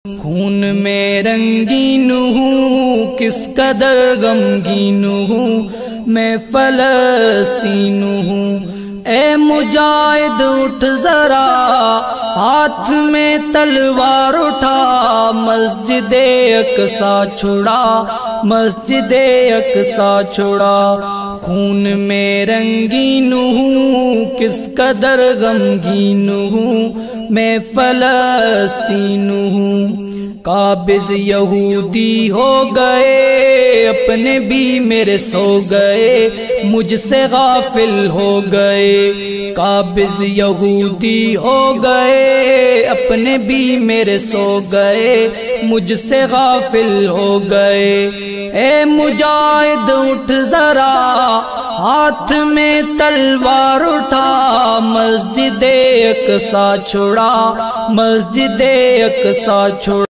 خون میں رنگین ہوں کس قدر غمگین ہوں میں فلسطین ہوں، اے مجاہد اٹھ ذرا ہاتھ میں تلوار اٹھا، مسجد اقصیٰ چھڑا، مسجد اقصیٰ چھڑا۔ خون میں رنگین ہوں کس قدر غمگین ہوں میں فلسطین ہوں، قابض یہودی ہو گئے اپنے بھی میرے سو گئے، مجھ سے غافل ہو گئے، قابض یہودی ہو گئے اپنے بھی میرے سو گئے، مجھ سے غافل ہو گئے۔ اے مجاہد اٹھ ذرا ہاتھ میں تلوار اٹھا، مسجد اقصیٰ چھڑا، مسجد اقصیٰ چھڑا۔